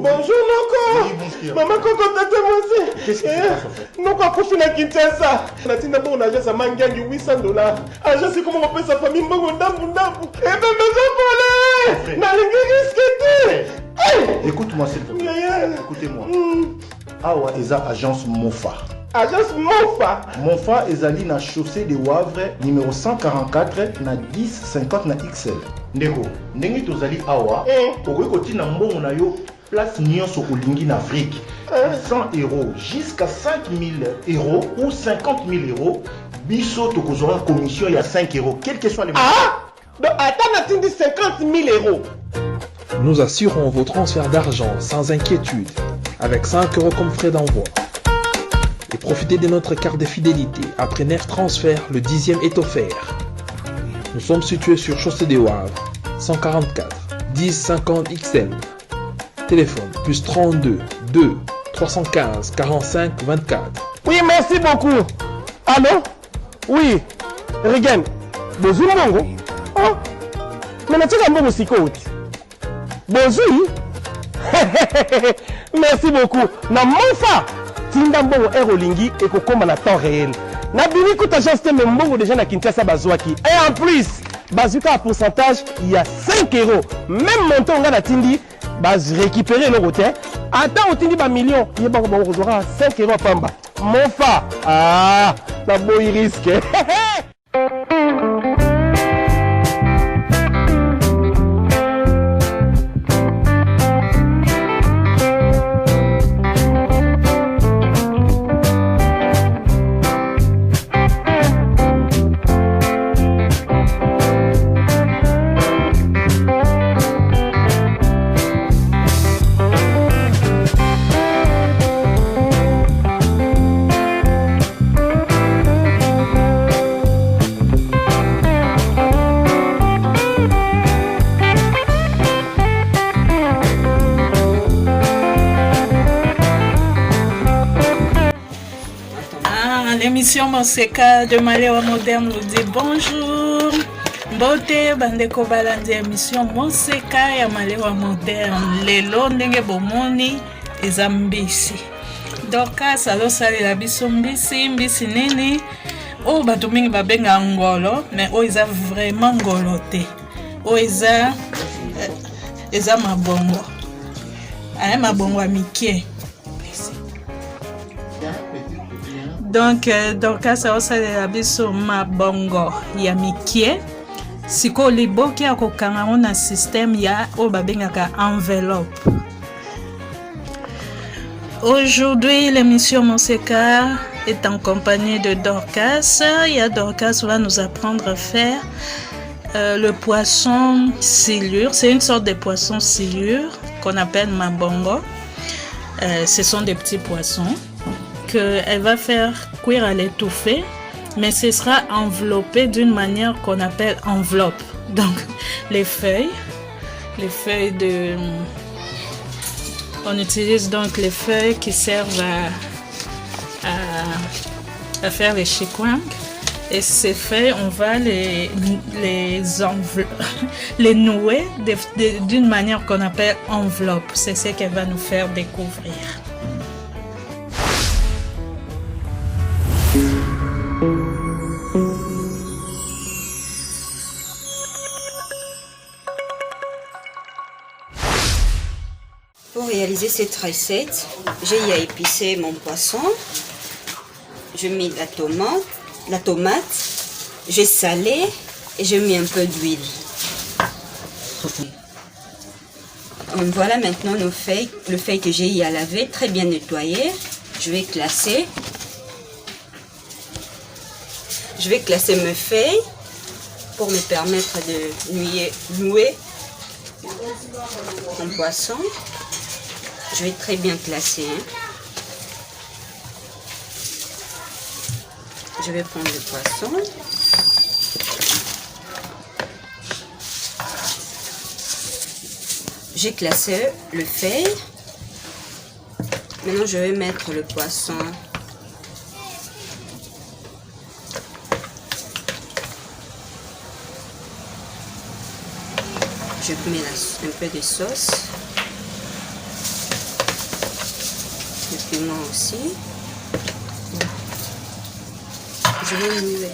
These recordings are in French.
Bonjour Noko. Maman Koko tata moi. Qu'est-ce qui se passe en fait? Noko a profité na Kinshasa. Na tinda bon agence à Mangangi $800. Agence c'est comment on appelle sa famille Mbongo ndambu ndambu. Et ben besoin pour aller. Na lingi risque. Écoute-moi s'il te plaît. Écoutez-moi. Awa eza agence Mofa. Agence Mofa. Mofa ezali na chaussée de Wavre numéro 144 na 1050 na XL. Ndeko, ndenge tozali awa, okoki kotina mbongo na yo place nyonso olingi na Afrique. 100 € jusqu'à 5000 € ou 50 000 €. Biso tokozora commission ya 5 €, quel que soit les montants. Ah! Donc attends, on a 50 000 €. Nous assurons vos transferts d'argent sans inquiétude, avec 5 € comme frais d'envoi. Et profitez de notre carte de fidélité. Après 9 transferts, le 10e est offert. Nous sommes situés sur Chaussée des Wavres, 144 1050 XL. Téléphone plus 32 2 315 45 24. Oui, merci beaucoup. Allô? Oui. Regan. Bonjour, Mongo. Oh. Mais tu as un bon psychote. Bonjour. Merci beaucoup. Na Mofa. Tinda mbongo Aerolingi et kokoma na temps réel. Na bini kuta agence te mbongo déjà na Kinshasa bazwaki. Et en plus, bazuka à pourcentage, il y a 5 €. Même montant on a tindi, baz récupérer le côté. Attends, on tindi ba million, il y a ba 5 € pamba. Mofa. Ah, na boy risque. L'émission Monseka de Maléwa Moderne nous dit bonjour. Mbote bandeko balandi émission Monseka ya Maléwa Moderne. Lelo ndenge bomoni eza mbisi. Doka salo sali la biso mbisi nini. O bato mingi babenga ngolo, mais o eza vraiment ngolo te. O eza mabongo. Aya mabongo ya mikie. Donc, ça osalela biso mabongo ya mikie. Siko liboki akokanga na système ya o babengaka enveloppe. Aujourd'hui, l'émission Monseka est en compagnie de Dorcas. Il y a Dorcas qui va nous apprendre à faire le poisson silure. C'est une sorte de poisson silure qu'on appelle mabongo. Ce sont des petits poissons qu'elle va faire cuire à l'étouffée, mais ce sera enveloppé d'une manière qu'on appelle enveloppe. Donc les feuilles de... On utilise donc les feuilles qui servent à faire les chikwang. Et ces feuilles, on va les nouer d'une manière qu'on appelle enveloppe. C'est ce qu'elle va nous faire découvrir. Pour réaliser cette recette, j'ai épicé mon poisson, je mets la tomate, j'ai salé et j'ai mis un peu d'huile. Voilà maintenant nos feuilles, le feuille que j'ai à laver, très bien nettoyé. Je vais classer mes feuilles pour me permettre de nouer mon poisson. Je vais très bien classer. Je vais prendre le poisson. J'ai classé le feuille. Maintenant, je vais mettre le poisson. Je mets un peu de sauce. piment aussi. Je vais nouer.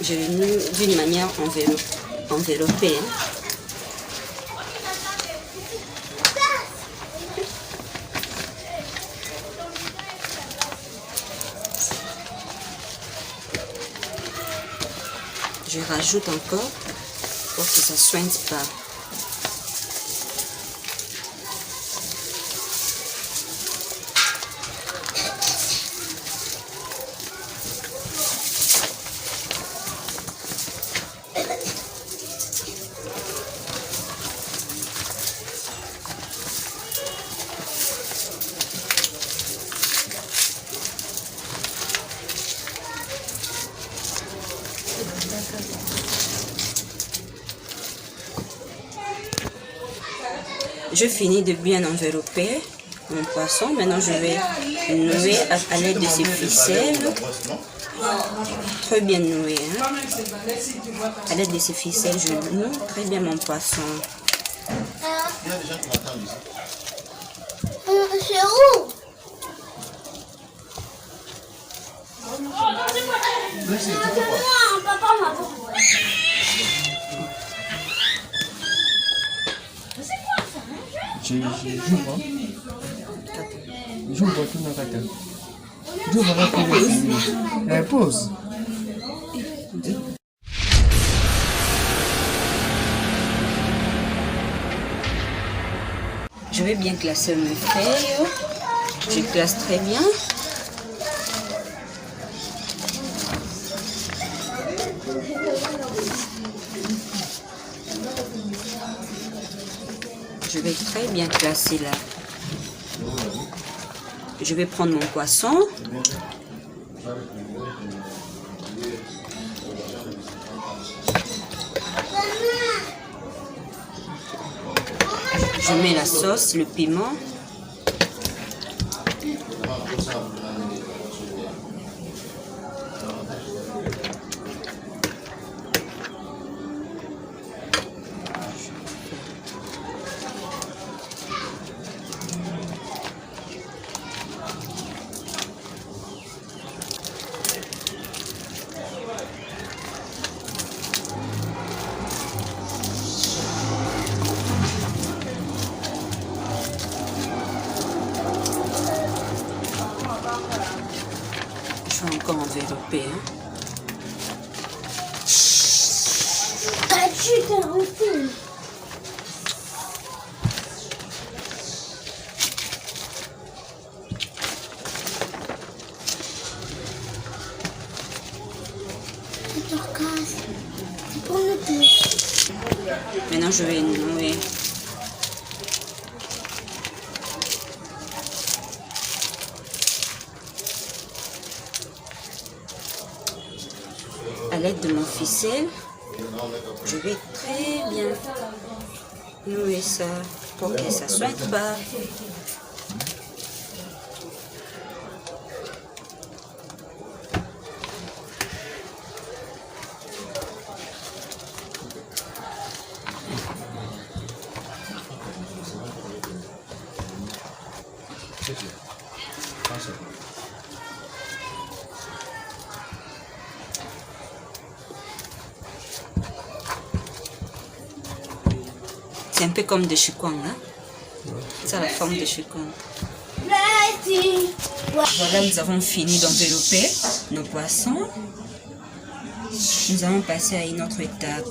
Je le noue d'une manière enveloppée. Je rajoute encore pour que ça ne soigne pas. Je finis de bien envelopper mon poisson. Maintenant, je vais nouer à l'aide de ces ficelles. Très bien noué. Hein? À l'aide de ces ficelles, je noue très bien mon poisson. C'est où? Papa m'a j'ouvre tout le matin. J'ouvre la pause. Je vais bien classer mes feuilles. Je classe très bien. Je vais très bien classer là. Je vais prendre mon poisson. Je mets la sauce, le piment. Je vais encore envelopper. Hein. Maintenant, je vais nouer. À l'aide de mon ficelle, je vais très bien nouer ça pour que ça ne soit pas. C'est un peu comme des chikwang, hein? C'est la forme de chikwang. Voilà, nous avons fini d'envelopper nos poissons. Nous allons passer à une autre étape.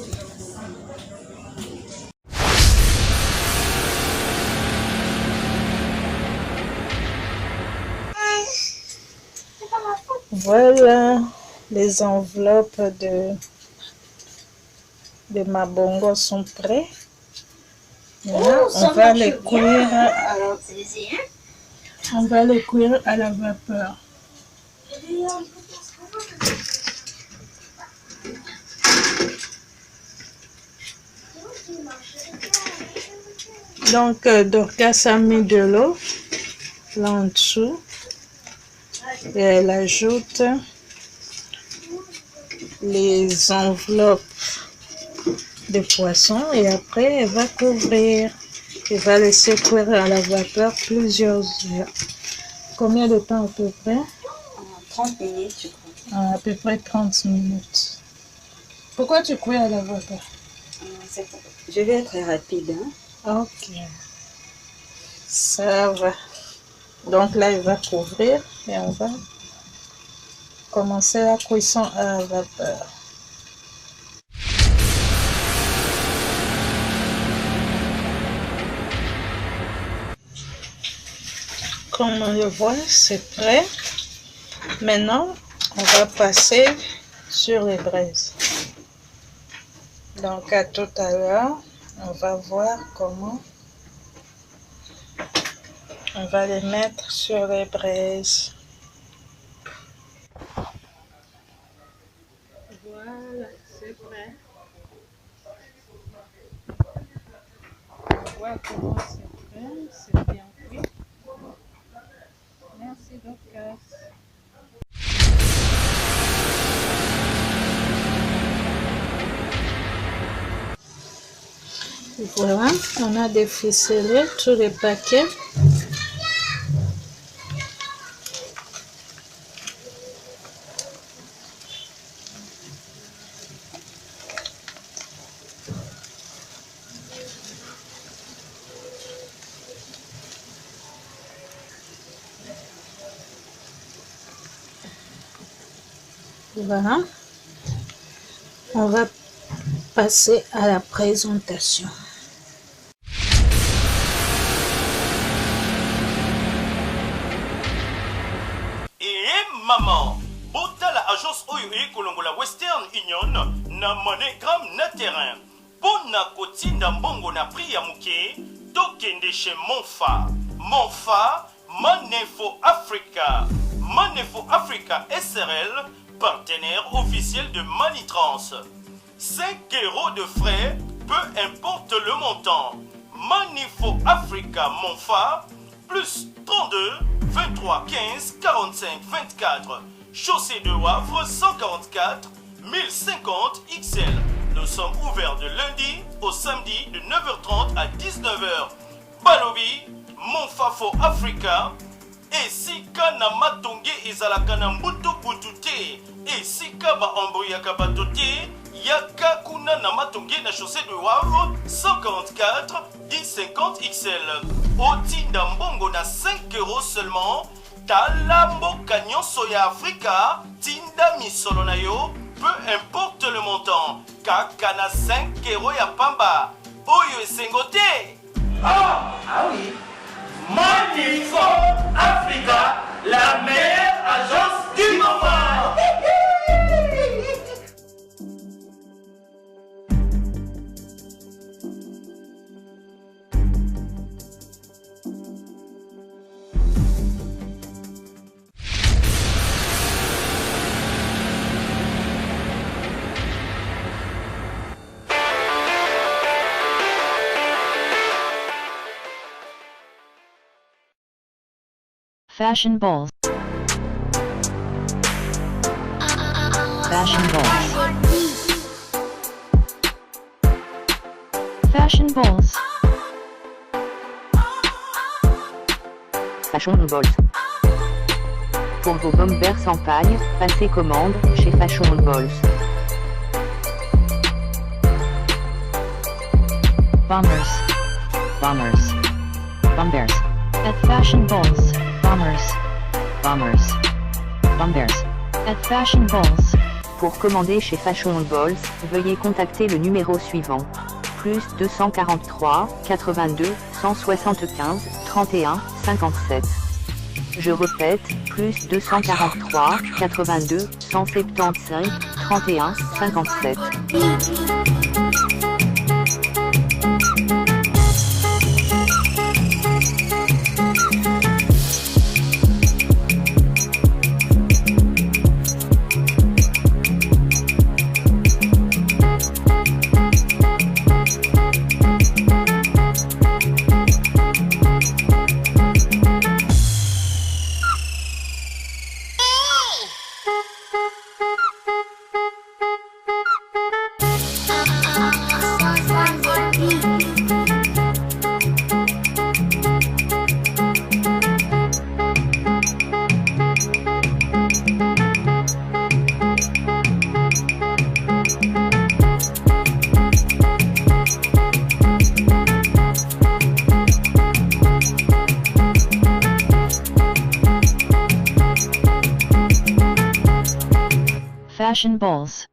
Voilà, les enveloppes de ma bongo sont prêtes. Maintenant, on va les cuire. On va les cuire à la vapeur. Donc, Dorcas a mis de l'eau là en dessous et elle ajoute les enveloppes de poisson et après elle va couvrir. Elle va laisser cuire à la vapeur plusieurs heures. Combien de temps à peu près? 30 minutes, je crois. À peu près 30 minutes. Pourquoi tu cuis à la vapeur? Je vais être rapide. Hein? Ok. Ça va. Donc là, il va couvrir et on va commencer la cuisson à la vapeur. Comme on le voit, c'est prêt. Maintenant, on va passer sur les braises. Donc à tout à l'heure, on va voir comment on va les mettre sur les braises. Voilà, c'est prêt. On voit comment c'est prêt, c'est bien cuit. Merci Dorcas. Voilà, on a déficelé tous les paquets. Voilà, on va passer à la présentation. Maman, bota la agence oyo kolongola Western Union na MoneyGram na terrain. Pona kotinda mbongo na prix ya muke, tokende chez Monfa. Monfa, Manefo Africa. Manefo Africa SRL, partenaire officiel de Manitrans. 5 € de frais, peu importe le montant. Manefo Africa Monfa, plus 32 23 15 45 24. Chaussée de Wavre 144 1050 XL. Nous sommes ouverts de lundi au samedi de 9h30 à 19h. Balobi, Monfafo Africa. Et si kana matonge ezalaka na mbutu butute. Et si kaba embrouillaka batote. Yaka kuna na matonge na chaussée de Wavre 144 1050 XL. Otinda mbongo na 5 € seulement. Talambo Canyon Soya Africa. Tinda misolo na yo. Peu importe le montant. Kaka na 5 € ya pamba. Oyo esengote. Ah oui. Manefo Africa, la meilleure agence du moment. Fashion balls. Fashion balls. Fashion balls. Fashion balls. Pour vos bombers sans paille, passez commande chez Fashion balls. Bombers. Bombers. Bombers. At Fashion balls. Bombers. Bombers. Bombers. At Fashion balls. Pour commander chez Fashion balls, veuillez contacter le numéro suivant. Plus 243 82 175 31 57. Je répète, plus 243 82 175 31 57. fashion balls.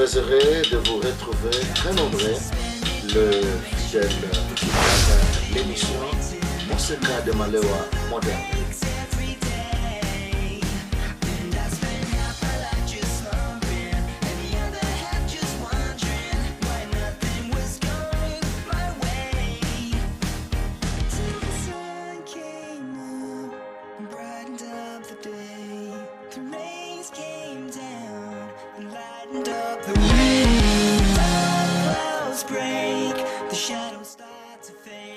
Très heureux de vous retrouver très nombreux. Le fidèle l'émission Monseka de Malewa moderne. The shadows start to fade.